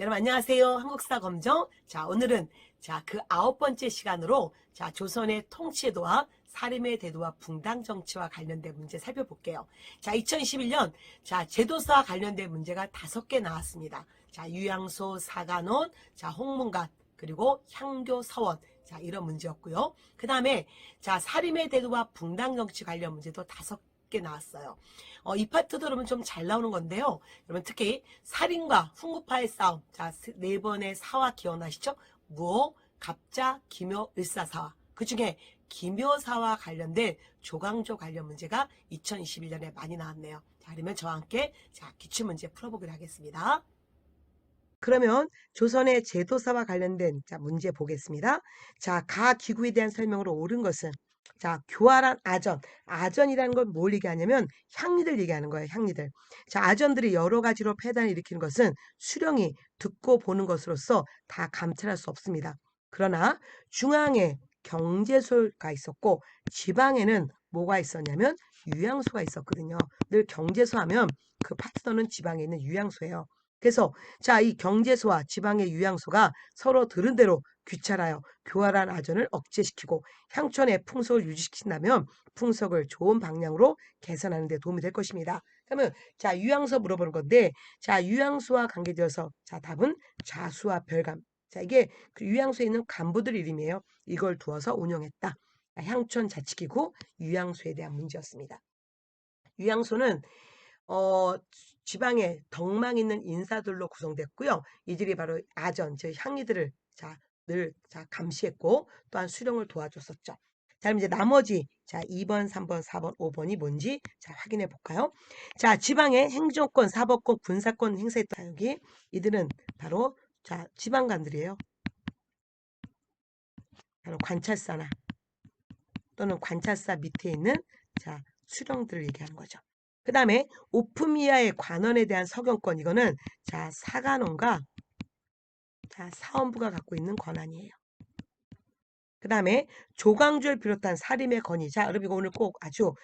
여러분 안녕하세요. 한국사 검정. 자, 오늘은 그 9번째 시간으로 조선의 통치도와 사림의 대도와 붕당 정치와 관련된 문제 살펴볼게요. 자, 2021년 제도사와 관련된 문제가 5개 나왔습니다. 자, 유양소, 사간원, 홍문관, 그리고 향교, 서원. 자, 이런 문제였고요. 그다음에 사림의 대도와 붕당 정치 관련 문제도 5개 나왔어요. 이 파트도 여러분 좀 잘 나오는 건데요. 여러분 특히 살인과 훈구파의 싸움. 자, 4번의 사화 기억나시죠? 무호, 갑자, 기묘, 을사사화. 그 중에 기묘사와 관련된 조광조 관련 문제가 2021년에 많이 나왔네요. 자, 그러면 저와 함께 기출문제 풀어보기로 하겠습니다. 그러면 조선의 제도사와 관련된 문제 보겠습니다. 가 기구에 대한 설명으로 옳은 것은 교활한 아전. 아전이라는 건 뭘 얘기하냐면 향리들 얘기하는 거예요. 향리들. 아전들이 여러 가지로 폐단을 일으키는 것은 수령이 듣고 보는 것으로서 다 감찰할 수 없습니다. 그러나 중앙에 경제소가 있었고 지방에는 뭐가 있었냐면 유양소가 있었거든요. 늘 경제소 하면 그 파트너는 지방에 있는 유양소예요. 그래서 이 경제소와 지방의 유양소가 서로 들은 대로 귀찰하여 교활한 아전을 억제시키고 향촌의 풍속을 유지시킨다면 풍속을 좋은 방향으로 개선하는 데 도움이 될 것입니다. 그러면 유양소 물어보는 건데 유양소와 관계되어서 답은 좌수와 별감. 이게 그 유양소에 있는 간부들 이름이에요. 이걸 두어서 운영했다. 향촌 자치기구 유양소에 대한 문제였습니다. 유양소는 지방에 덕망 있는 인사들로 구성됐고요. 이들이 바로 아전, 즉 향리들을 늘 감시했고 또한 수령을 도와줬었죠. 자, 그럼 이제 나머지 2번, 3번, 4번, 5번이 뭔지 확인해 볼까요? 지방의 행정권, 사법권, 군사권 행사했던 여기 이들은 바로 지방관들이에요. 바로 관찰사나 또는 관찰사 밑에 있는 수령들을 얘기하는 거죠. 그 다음에 오프미아의 관원에 대한 서경권, 이거는 사간원과 사원부가 갖고 있는 권한이에요. 그 다음에 조광조를 비롯한 사림의 권위. 여러분 이거 오늘 꼭 아주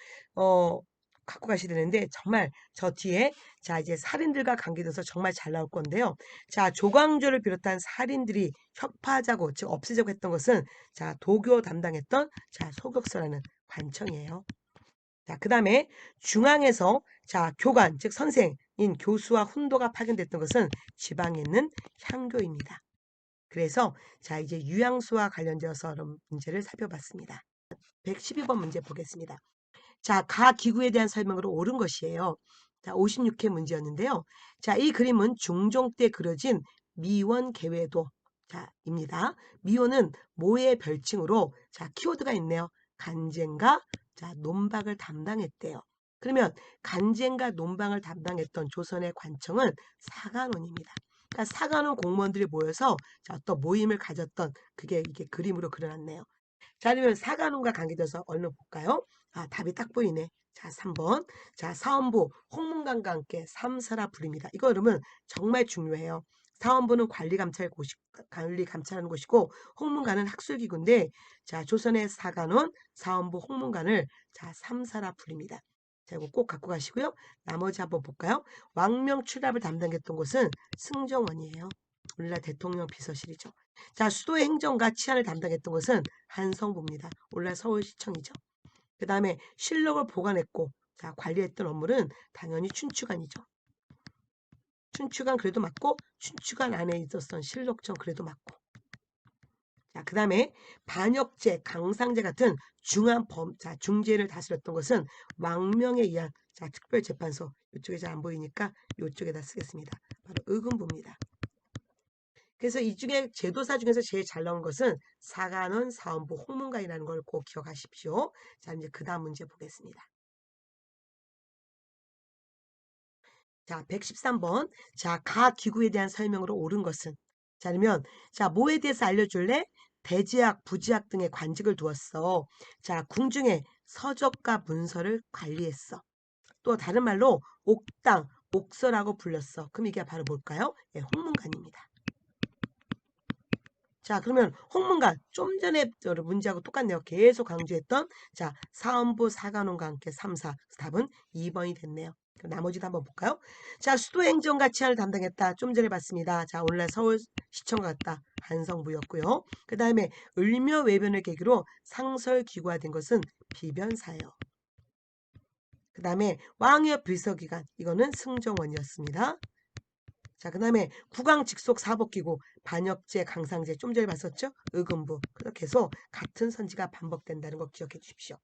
갖고 가셔야 되는데 정말 저 뒤에 이제 살인들과 관계돼서 정말 잘 나올 건데요. 조광조를 비롯한 살인들이 혁파하자고 즉 없애자고 했던 것은 도교 담당했던 소격서라는 관청이에요. 그 다음에 중앙에서 교관 즉 선생인 교수와 훈도가 파견됐던 것은 지방에 있는 향교입니다. 그래서 이제 유양수와 관련되어서 문제를 살펴봤습니다. 112번 문제 보겠습니다. 가 기구에 대한 설명으로 옳은 것이에요. 56회 문제였는데요. 이 그림은 중종 때 그려진 미원 계회도 입니다. 미원은 모의 별칭으로 키워드가 있네요. 간쟁과 논박을 담당했대요. 그러면 간쟁과 논박을 담당했던 조선의 관청은 사간원입니다. 그러니까 사간원 공무원들이 모여서 또 모임을 가졌던 그게 이게 그림으로 그려놨네요. 그러면 사간원과 관계돼서 얼른 볼까요? 답이 딱 보이네. 3번. 사원부 홍문관과 함께 삼사라 부릅니다. 이거 그러면 정말 중요해요. 사원부는 관리 감찰하는 곳이고 홍문관은 학술기구인데 조선의 사간원, 사원부, 홍문관을 삼사라 부릅니다. 이거 꼭 갖고 가시고요. 나머지 한번 볼까요? 왕명 출납을 담당했던 곳은 승정원이에요. 오늘날 대통령 비서실이죠. 수도의 행정과 치안을 담당했던 것은 한성부입니다. 오늘날 서울시청이죠. 그 다음에 실록을 보관했고 관리했던 업무는 당연히 춘추관이죠. 춘추관 그래도 맞고 춘추관 안에 있었던 실록청 그래도 맞고 그 다음에 반역죄, 강상죄 같은 중한 중죄를 다스렸던 것은 왕명에 의한 특별재판소 이쪽에 잘 안 보이니까 이쪽에다 쓰겠습니다. 바로 의금부입니다. 그래서 이 중에 제도사 중에서 제일 잘 나온 것은 사간원, 사원부, 홍문관이라는 걸 꼭 기억하십시오. 이제 그 다음 문제 보겠습니다. 113번. 가 기구에 대한 설명으로 옳은 것은? 그러면 뭐에 대해서 알려줄래? 대제학, 부제학 등의 관직을 두었어. 궁중에 서적과 문서를 관리했어. 또 다른 말로 옥당, 옥서라고 불렸어. 그럼 이게 바로 뭘까요? 홍문관입니다. 자, 그러면 홍문관 좀 전에 문제하고 똑같네요. 계속 강조했던 자, 사헌부 사관원과 함께 3, 4. 답은 2번이 됐네요. 그럼 나머지도 한번 볼까요? 자, 수도행정과 치안을 담당했다. 좀 전에 봤습니다. 자, 오늘날 서울시청과 같다. 한성부였고요. 그 다음에 을묘 외변을 계기로 상설기구화된 것은 비변사예요. 그 다음에 왕위협 비서기관, 이거는 승정원이었습니다. 자, 그 다음에 국왕 직속 사법기구, 반역죄, 강상죄 좀 전에 봤었죠? 의금부. 그렇게 해서 같은 선지가 반복된다는 거 기억해 주십시오.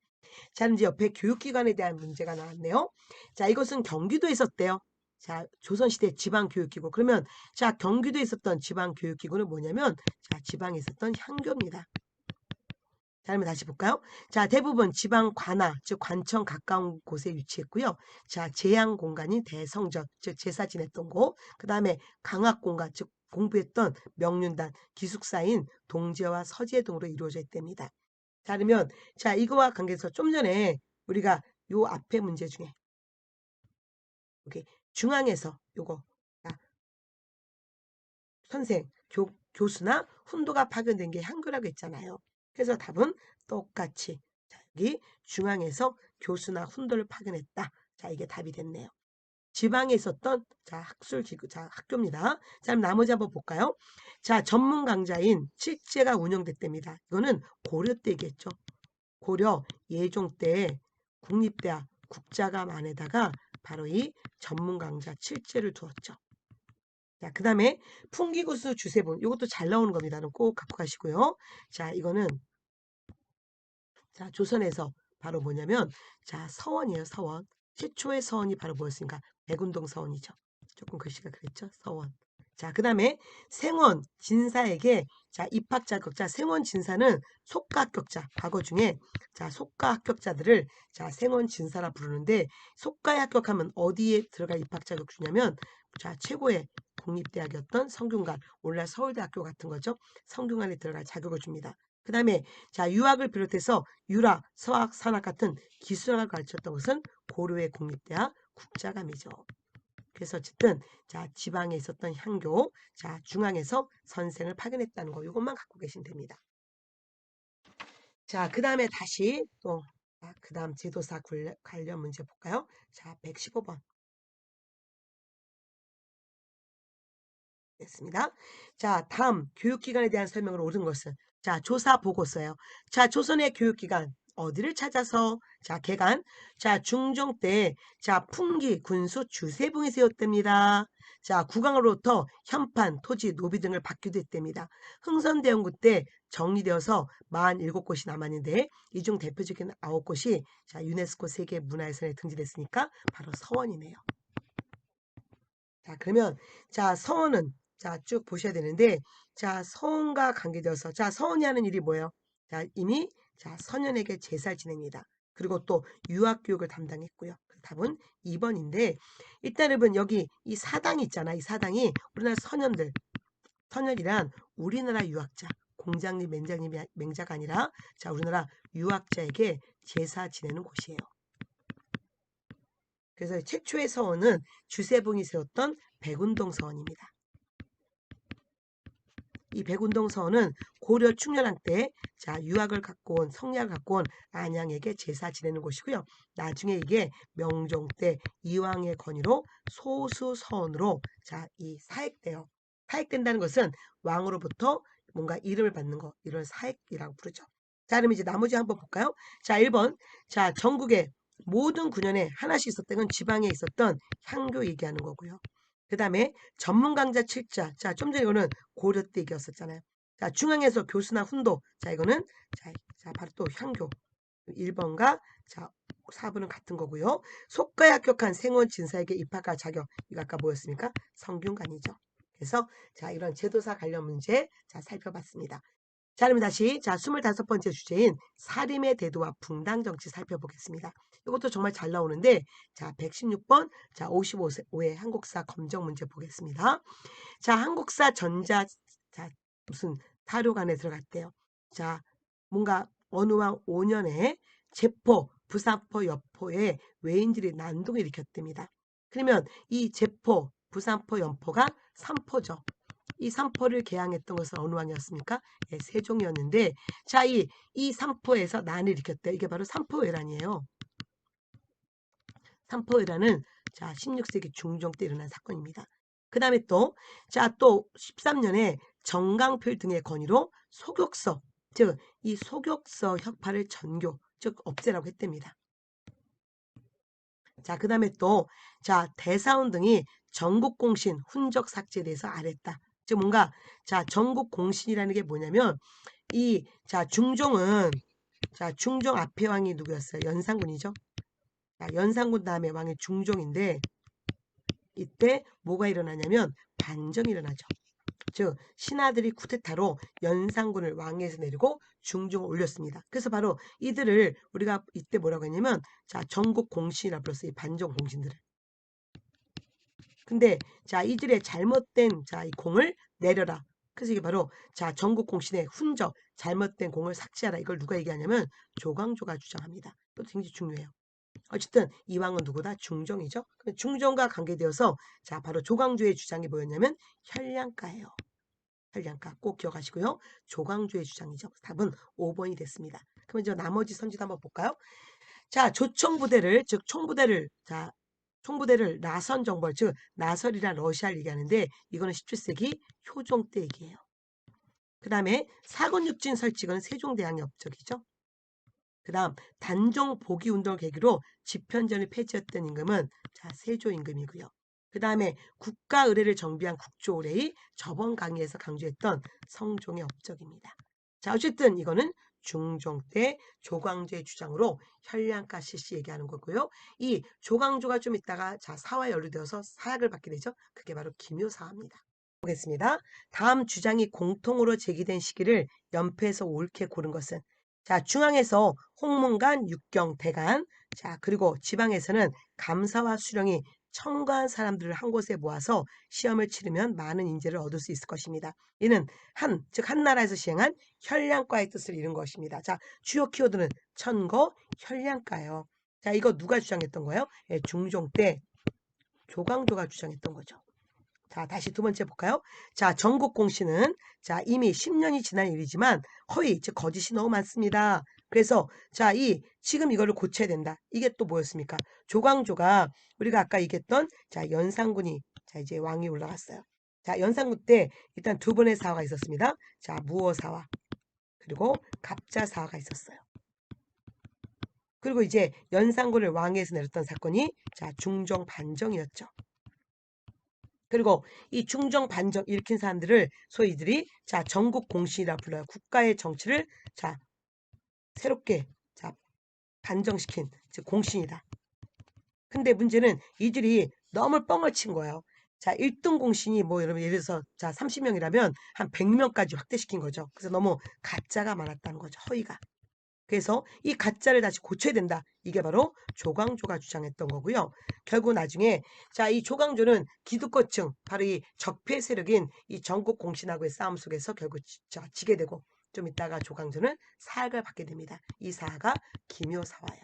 자, 이제 옆에 교육기관에 대한 문제가 나왔네요. 자, 이것은 경기도에 있었대요. 자, 조선시대 지방교육기구. 그러면 자, 경기도에 있었던 지방교육기구는 뭐냐면 자, 지방에 있었던 향교입니다. 자, 그러면 다시 볼까요? 자, 대부분 지방 관하, 즉 관청 가까운 곳에 위치했고요. 자, 제양 공간이 대성전, 즉 제사 지냈던 곳. 그 다음에 강학 공간, 즉 공부했던 명륜단, 기숙사인 동지와 서지의 등으로 이루어져 있답니다. 자, 그러면 자, 이거와 관계해서 좀 전에 우리가 요 앞에 문제 중에 여기 중앙에서 요거 자, 선생, 교수나 훈도가 파견된 게 한교라고 했잖아요. 그래서 답은 똑같이 자, 여기 중앙에서 교수나 훈도를 파견했다. 자, 이게 답이 됐네요. 지방에 있었던 자, 학술기구, 자, 학교입니다. 자, 그럼 나머지 한번 볼까요? 자, 전문 강좌인 칠제가 운영됐답니다. 이거는 고려 때겠죠. 고려 예종 때 국립대학 국자감 안에다가 바로 이 전문 강좌 칠제를 두었죠. 자, 그 다음에 풍기구수 주세본. 이것도 잘 나오는 겁니다. 꼭 갖고 가시고요. 자, 이거는 자, 조선에서 바로 뭐냐면 자, 서원이에요. 서원. 최초의 서원이 바로 뭐였습니까? 백운동 서원이죠. 조금 글씨가 그랬죠. 서원. 자, 그 다음에 생원 진사에게 자, 입학 자격자 생원 진사는 속가 합격자 과거 중에 자, 속가 합격자들을 자, 생원 진사라 부르는데 속가에 합격하면 어디에 들어갈 입학 자격 주냐면 자, 최고의 국립대학이었던 성균관 오늘날 서울대학교 같은 거죠. 성균관에 들어갈 자격을 줍니다. 그 다음에 자, 유학을 비롯해서 유라, 서학, 산학 같은 기술학을 가르쳤던 것은 고려의 국립대학 국자감이죠. 그래서 어쨌든 자, 지방에 있었던 향교, 자, 중앙에서 선생을 파견했다는 거 이것만 갖고 계시면 됩니다. 자, 그 다음에 다시 또 그 다음 제도사 관련 문제 볼까요? 자, 115번 됐습니다. 자, 다음 교육기관에 대한 설명을 옳은 것은 자, 조사 보고서예요. 자, 조선의 교육기관 어디를 찾아서 자, 개간 자, 중종 때 자, 풍기 군수 주세봉이 세웠답니다. 자, 국왕으로부터 현판, 토지, 노비 등을 받기도 했답니다. 흥선대원군 때 정리되어서 47곳이 남았는데 이 중 대표적인 9곳이 자, 유네스코 세계 문화유산에 등재됐으니까 바로 서원이네요. 자, 그러면 자, 서원은 자, 쭉 보셔야 되는데 자, 서원과 관계되어서 자, 서원이 하는 일이 뭐예요? 자, 이미 자, 선현에게 제사를 지냅니다. 그리고 또 유학 교육을 담당했고요. 답은 2번인데 일단 여러분 여기 이 사당이 있잖아. 이 사당이 우리나라 선현들 선현이란 우리나라 유학자 공장님 맹자가 아니라 자, 우리나라 유학자에게 제사 지내는 곳이에요. 그래서 최초의 서원은 주세봉이 세웠던 백운동 서원입니다. 이 백운동 서원은 고려 충렬왕 때 자, 유학을 갖고 온 성리학을 갖고 온 안양에게 제사 지내는 곳이고요. 나중에 이게 명종 때 이왕의 건의로 소수서원으로 자, 이 사액돼요. 사액된다는 것은 왕으로부터 뭔가 이름을 받는 거 이런 사액이라고 부르죠. 자, 그럼 이제 나머지 한번 볼까요? 자, 1번. 자, 전국에 모든 구년에 하나씩 있었던 건 지방에 있었던 향교 얘기하는 거고요. 그 다음에 전문 강좌 7자. 자, 좀 전에 이거는 고려 때 얘기였었잖아요. 자, 중앙에서 교수나 훈도. 자, 이거는 자, 바로 또 향교. 1번과 자, 4번은 같은 거고요. 속가에 합격한 생원 진사에게 입학할 자격. 이거 아까 뭐였습니까? 성균관이죠. 그래서 자, 이런 제도사 관련 문제 자, 살펴봤습니다. 자, 그럼 다시 자, 25번째 주제인 사림의 대도와 붕당 정치 살펴보겠습니다. 이것도 정말 잘 나오는데 자, 116번 자, 55회 한국사 검정 문제 보겠습니다. 자, 한국사 전자 자, 무슨 타료관에 들어갔대요. 자, 뭔가 어느 왕 5년에 제포, 부산포, 여포에 외인들이 난동을 일으켰답니다. 그러면 이 제포, 부산포, 연포가 삼포죠. 이 삼포를 개항했던 것은 어느 왕이었습니까? 예, 세종이었는데, 자, 이 삼포에서 난을 일으켰대. 이게 바로 삼포회란이에요. 삼포회란은 자, 16세기 중종 때 일어난 사건입니다. 그 다음에 또, 자, 또 13년에 정강필 등의 건의로 소격서, 즉, 이 소격서 혁파를 전교, 즉, 없애라고 했답니다. 자, 그 다음에 또, 자, 대사원 등이 전국공신 훈적 삭제에 대해서 아랬다. 즉, 뭔가, 자, 전국공신이라는 게 뭐냐면, 자, 중종 앞에 왕이 누구였어요? 연산군이죠. 자, 연산군 다음에 왕이 중종인데, 이때 뭐가 일어나냐면, 반정이 일어나죠. 즉 신하들이 쿠데타로 연산군을 왕위에서 내리고 중종을 올렸습니다. 그래서 바로 이들을 우리가 이때 뭐라고 했냐면 자 전국 공신이라 불렀어요. 이 반정 공신들을. 근데 자 이들의 잘못된 자 이 공을 내려라. 그래서 이게 바로 자 전국 공신의 훈적 잘못된 공을 삭제하라. 이걸 누가 얘기하냐면 조광조가 주장합니다. 이것도 굉장히 중요해요. 어쨌든 이 왕은 누구다? 중종이죠. 중종과 관계되어서 자 바로 조광조의 주장이 뭐였냐면 혈량가예요. 혈량가 꼭 기억하시고요. 조광조의 주장이죠. 답은 5번이 됐습니다. 그러면 이제 나머지 선지도 한번 볼까요? 자, 조총부대를 즉 총부대를 나선 정벌 즉 나설이란 러시아를 얘기하는데 이거는 17세기 효종 때 얘기예요. 그 다음에 사군육진 설치 이거는 세종대왕의 업적이죠. 그 다음 단종 복위 운동을 계기로 집현전을 폐지했던 임금은 자 세조 임금이고요. 그 다음에 국가 의례를 정비한 국조 의례의 저번 강의에서 강조했던 성종의 업적입니다. 자 어쨌든 이거는 중종 때 조광조의 주장으로 혈량가 실시 얘기하는 거고요. 이 조광조가 좀 있다가 자 사화에 연루되어서 사약을 받게 되죠. 그게 바로 기묘사화입니다. 보겠습니다. 다음 주장이 공통으로 제기된 시기를 연폐에서 옳게 고른 것은 자 중앙에서 홍문관, 육경, 대간 자 그리고 지방에서는 감사와 수령이 청구한 사람들을 한 곳에 모아서 시험을 치르면 많은 인재를 얻을 수 있을 것입니다. 이는 즉 한 나라에서 시행한 혈량과의 뜻을 이룬 것입니다. 자 주요 키워드는 천거, 혈량과예요. 자 이거 누가 주장했던 거예요? 예, 중종 때 조광조가 주장했던 거죠. 자, 다시 두 번째 볼까요? 자, 전국 공시는 자, 이미 10년이 지난 일이지만 허위, 즉 거짓이 너무 많습니다. 그래서 자, 지금 이거를 고쳐야 된다. 이게 또 뭐였습니까? 조광조가 우리가 아까 얘기했던 자, 연산군이 자, 이제 왕이 올라갔어요. 자, 연산군 때 일단 두 번의 사화가 있었습니다. 자, 무어사화 그리고 갑자사화가 있었어요. 그리고 이제 연산군을 왕위에서 내렸던 사건이 자, 중종 반정이었죠. 그리고 이 중정 반정 일으킨 사람들을 소위 이들이 자 전국 공신이라 불러요. 국가의 정치를 자 새롭게 자 반정시킨 즉 공신이다. 근데 문제는 이들이 너무 뻥을 친 거예요. 자 1등 공신이 뭐 여러분 예를 들어서 자 30명이라면 한 100명까지 확대시킨 거죠. 그래서 너무 가짜가 많았다는 거죠. 허위가. 그래서 이 가짜를 다시 고쳐야 된다. 이게 바로 조광조가 주장했던 거고요. 결국 나중에 자 이 조광조는 기득권층 바로 이 적폐 세력인 이 전국 공신하고의 싸움 속에서 결국 지게 되고 좀 있다가 조광조는 사학을 받게 됩니다. 이 사하가 기묘사화예요.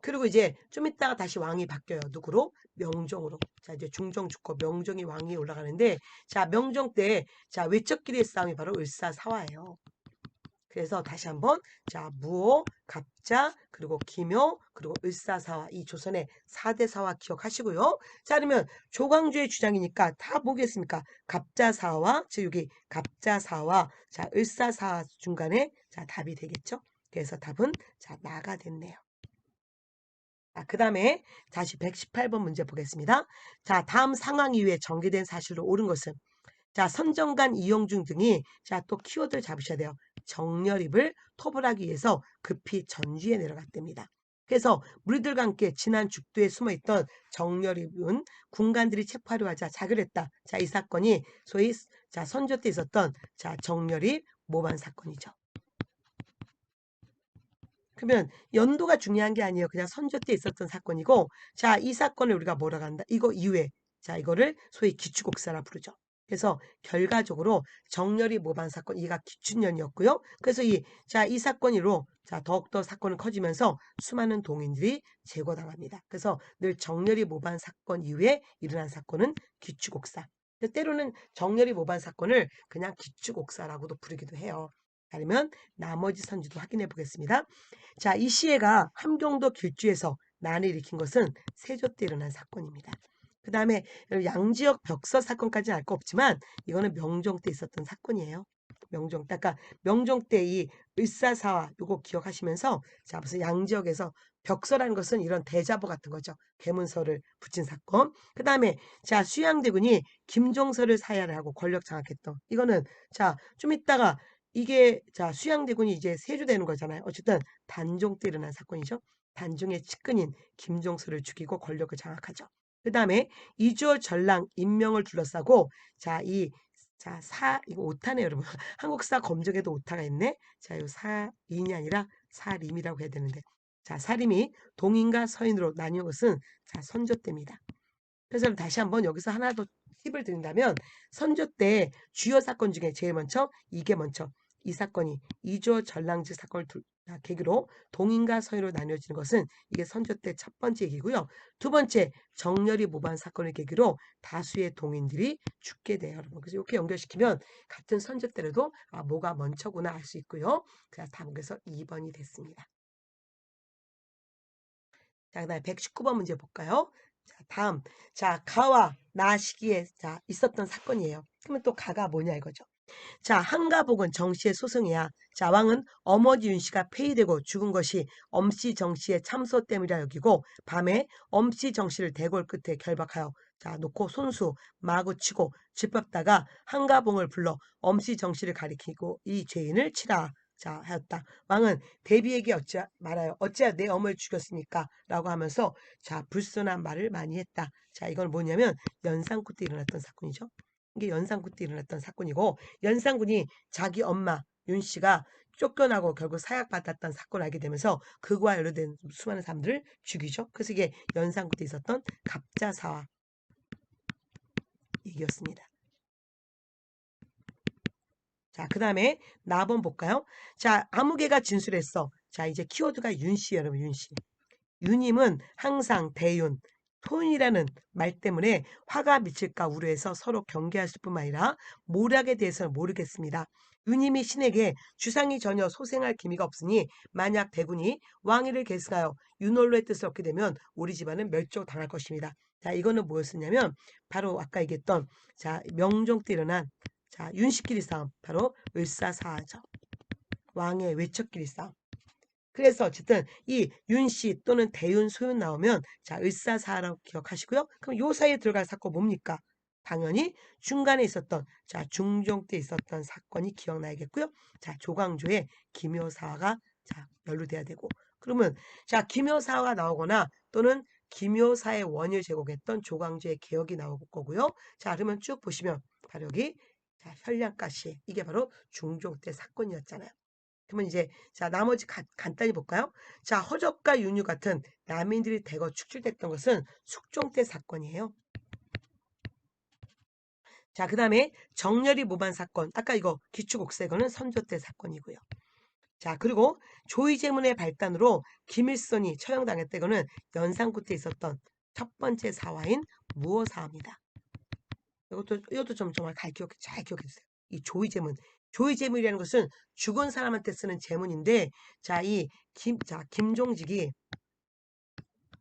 그리고 이제 좀 있다가 다시 왕이 바뀌어요. 누구로? 명종으로. 자 이제 중종 죽고 명종이 왕위에 올라가는데 자 명종 때 자 외척끼리의 싸움이 바로 을사사화예요. 그래서 다시 한번 자 무오, 갑자, 그리고 기묘, 그리고 을사사화 이 조선의 4대 사화 기억하시고요. 자 그러면 조광조의 주장이니까 다 뭐겠습니까? 갑자사화 즉 여기 갑자사화 자 을사사화 중간에 자 답이 되겠죠. 그래서 답은 자 나가 됐네요. 그 다음에 다시 118번 문제 보겠습니다. 자 다음 상황 이후에 전개된 사실로 옳은 것은 자 선정관 이용중 등이 자 또 키워드를 잡으셔야 돼요. 정렬입을 토벌하기 위해서 급히 전주에 내려갔답니다. 그래서 무리들과 함께 지난 죽도에 숨어있던 정렬입은 군관들이 체포하려 하자 자결했다. 자 이 사건이 소위 자 선조 때 있었던 자 정렬입 모반 사건이죠. 그러면 연도가 중요한 게 아니에요. 그냥 선조 때 있었던 사건이고 자 이 사건을 우리가 뭐라고 한다. 이거 이후에 자 이거를 소위 기축옥사라 부르죠. 그래서 결과적으로 정렬이 모반 사건 이가 기춘년이었고요. 그래서 이 사건으로 자 더욱더 사건은 커지면서 수많은 동인들이 제거당합니다. 그래서 늘 정렬이 모반 사건 이후에 일어난 사건은 기축옥사. 때로는 정렬이 모반 사건을 그냥 기축옥사라고도 부르기도 해요. 그러면 나머지 선지도 확인해 보겠습니다. 자, 이 시해가 함경도 길주에서 난을 일으킨 것은 세조 때 일어난 사건입니다. 그 다음에 양지역 벽서 사건까지는 알 거 없지만 이거는 명종 때 있었던 사건이에요. 명종 때, 아까 명종 때 이 을사사화 요거 기억하시면서, 자, 무슨 양지역에서 벽서라는 것은 이런 대자보 같은 거죠. 계문서를 붙인 사건. 그 다음에 자, 수양대군이 김종서를 사야를 하고 권력 장악했던 이거는, 자, 좀 이따가 이게, 자, 수양대군이 이제 세주되는 거잖아요. 어쨌든 단종 때 일어난 사건이죠. 단종의 측근인 김종서를 죽이고 권력을 장악하죠. 그 다음에 이주호 전랑 임명을 둘러싸고, 자, 자, 이거 오타네, 여러분. 한국사 검정에도 오타가 있네. 자, 이 사인이 아니라 사림이라고 해야 되는데. 자, 사림이 동인과 서인으로 나뉘은 것은, 자, 선조 때입니다. 그래서 다시 한번 여기서 하나 더 팁을 드린다면, 선조 때 주요 사건 중에 제일 먼저, 이게 먼저, 이 사건이 이조 전랑직 사건을 계기로 동인과 서인으로 나뉘어지는 것은 이게 선조 때 첫 번째 얘기고요. 두 번째, 정렬이 모반 사건을 계기로 다수의 동인들이 죽게 돼요, 여러분. 그래서 이렇게 연결시키면 같은 선조 때라도 뭐가 먼저구나 알 수 있고요. 그래서 답에서 2번이 됐습니다. 자, 그다음에 119번 문제 볼까요? 자, 다음. 자, 가와 나 시기에 자, 있었던 사건이에요. 그러면 또 가가 뭐냐 이거죠. 자, 한가복은 정씨의 소송이야. 자, 왕은 어머니 윤씨가 폐위되고 죽은 것이 엄씨 정씨의 참소 때문이라 여기고, 밤에 엄씨 정씨를 대궐 끝에 결박하여 자 놓고 손수 마구 치고 쥐밟다가 한가봉을 불러 엄씨 정씨를 가리키고 이 죄인을 치라. 자, 하였다. 왕은 대비에게 어찌 말하여 어찌하여 내 어머니를 죽였습니까? 라고 하면서 자, 불손한 말을 많이 했다. 자, 이건 뭐냐면 연산군 때 일어났던 사건이죠. 이게 연산군 때 일어났던 사건이고, 연산군이 자기 엄마 윤 씨가 쫓겨나고 결국 사약받았던 사건을 알게 되면서 그와 연루된 수많은 사람들을 죽이죠. 그래서 이게 연산군 때 있었던 갑자사화 얘기였습니다. 자, 그 다음에 나번 볼까요? 자, 아무개가 진술했어. 자, 이제 키워드가 윤 씨, 여러분, 윤 씨. 유님은 항상 대윤, 토윤이라는 말 때문에 화가 미칠까 우려해서 서로 경계했을 뿐만 아니라 모략에 대해서는 모르겠습니다. 유님이 신에게 주상이 전혀 소생할 기미가 없으니 만약 대군이 왕위를 계승하여 윤홀로의 뜻을 얻게 되면 우리 집안은 멸종당할 것입니다. 자, 이거는 뭐였었냐면 바로 아까 얘기했던, 자, 명종 때 일어난, 자, 윤씨끼리 싸움, 바로 을사사화죠. 왕의 외척끼리 싸움. 그래서 어쨌든 이 윤씨 또는 대윤, 소윤 나오면 자, 을사사라고 기억하시고요. 그럼 요 사이에 들어갈 사건 뭡니까? 당연히 중간에 있었던, 자, 중종 때 있었던 사건이 기억나야겠고요. 자, 조광조의 기묘사화가 자, 연루돼야 되고, 그러면 자, 기묘사화가 나오거나 또는 기묘사의 원인을 제공했던 조광조의 개혁이 나올 거고요. 자, 그러면 쭉 보시면 바로 여기, 자, 현량가시, 이게 바로 중종 때 사건이었잖아요. 그러면 이제 자, 나머지 간단히 볼까요? 자, 허적과 윤유 같은 남인들이 대거 축출됐던 것은 숙종 때 사건이에요. 자, 그 다음에 정렬이 모반 사건, 아까 이거 기축옥세거는 선조 때 사건이고요. 자, 그리고 조의제문의 발단으로 김일성이 처형당했다거는 연산군 때 있었던 첫 번째 사화인 무어사화입니다. 이것도 좀 정말 잘 기억해 주세요. 이 조의제문. 조의제문이라는 것은 죽은 사람한테 쓰는 제문인데, 자, 김종직이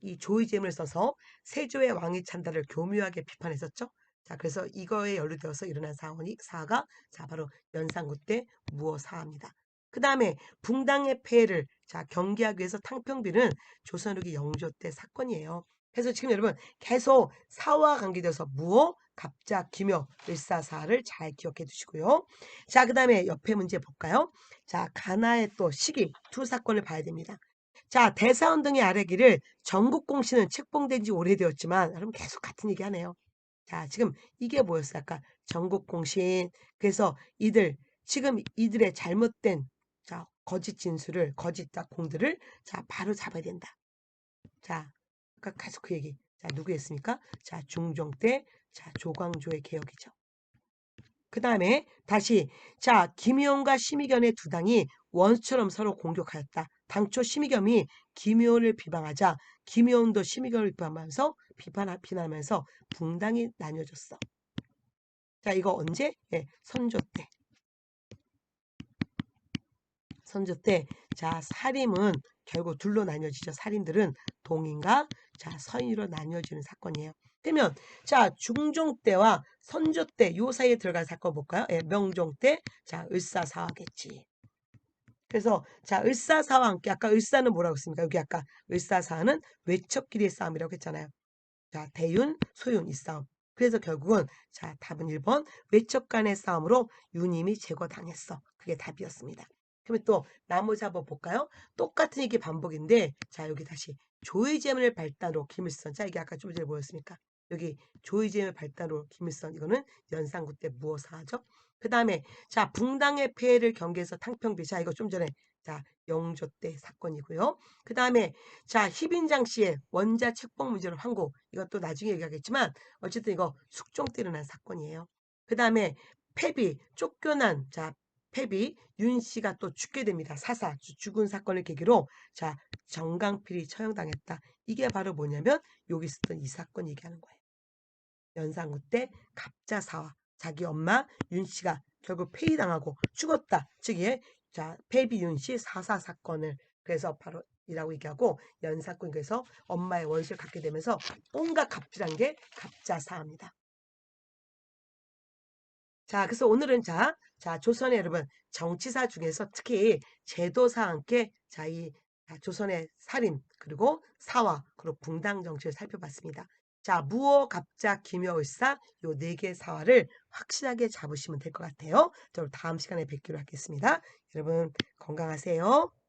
이 조의제문을 써서 세조의 왕위 찬달을 교묘하게 비판했었죠. 자, 그래서 이거에 연루되어서 일어난 사화가 자, 바로 연산군 때 무어사화입니다. 그 다음에 붕당의 폐해를 자, 경계하기 위해서 탕평비는 조선 후기 영조 때 사건이에요. 그래서 지금 여러분 계속 사와 관계돼서 무어, 갑자, 기묘, 을사사를 잘 기억해 두시고요. 자, 그 다음에 옆에 문제 볼까요? 자, 가나의 또 시기 두 사건을 봐야 됩니다. 자, 대사원 등의 아래기를 전국공시는 책봉된 지 오래되었지만, 여러분 계속 같은 얘기 하네요. 자, 지금 이게 뭐였어요? 아까 전국공신. 그래서 지금 이들의 잘못된, 자, 거짓 진술을, 거짓 공들을, 자, 바로 잡아야 된다. 자, 아까 계속 그 얘기. 자, 누구였습니까? 자, 중종 때, 자, 조광조의 개혁이죠. 그 다음에 다시, 자, 김의원과 심의견의 두 당이 원수처럼 서로 공격하였다. 당초 심의겸이 김의원을 비방하자 김의원도 심의겸을 비판하면서 붕당이 나뉘어졌어. 자, 이거 언제? 예, 선조 때. 선조 때. 자, 살인은 결국 둘로 나뉘어지죠. 살인들은 동인과 자, 서인으로 나뉘어지는 사건이에요. 그러면 자, 중종 때와 선조 때 요 사이에 들어간 사건 볼까요? 예, 명종 때. 자, 을사사화겠지. 그래서 자, 을사사와 함께 아까 을사는 뭐라고 했습니까? 여기 아까 을사사는 외척끼리의 싸움이라고 했잖아요. 자, 대윤, 소윤 이 싸움. 그래서 결국은 자, 답은 1번 외척 간의 싸움으로 윤임이 제거당했어. 그게 답이었습니다. 그러면 또 나머지 한번 볼까요? 똑같은 얘기 반복인데 자, 여기 다시 조의제문을 발단으로 김일성. 자, 이게 아까 좀 전에 뭐였습니까? 여기 조의제문을 발단으로 김일성. 이거는 연산구 때 무엇을 하죠? 그 다음에 자, 붕당의 폐해를 경계해서 탕평비. 자, 이거 좀 전에 자, 영조 때 사건이고요. 그 다음에 자, 희빈장 씨의 원자 책봉 문제로 항고. 이것도 나중에 얘기하겠지만 어쨌든 이거 숙종 때 일어난 사건이에요. 그 다음에 패비 쫓겨난 자, 패비 윤 씨가 또 죽게 됩니다. 사사 죽은 사건을 계기로 자, 정강필이 처형당했다. 이게 바로 뭐냐면 여기 있었던 이 사건 얘기하는 거예요. 연산구 때 갑자사화. 자기 엄마 윤 씨가 결국 폐위당하고 죽었다. 즉에 자, 패비 윤 씨 사사 사건을 그래서 바로 이라고 얘기하고 연산군 그래서 엄마의 원수를 갖게 되면서 온갖 갑질한 게 갑자사입니다. 자, 그래서 오늘은 자, 조선의 여러분 정치사 중에서 특히 제도사와 함께 자, 이 조선의 살인 그리고 사화 그리고 붕당 정치를 살펴봤습니다. 자, 무어, 갑자, 기묘을사 요 네 개의 사화를 확실하게 잡으시면 될 것 같아요. 저 다음 시간에 뵙기로 하겠습니다. 여러분 건강하세요.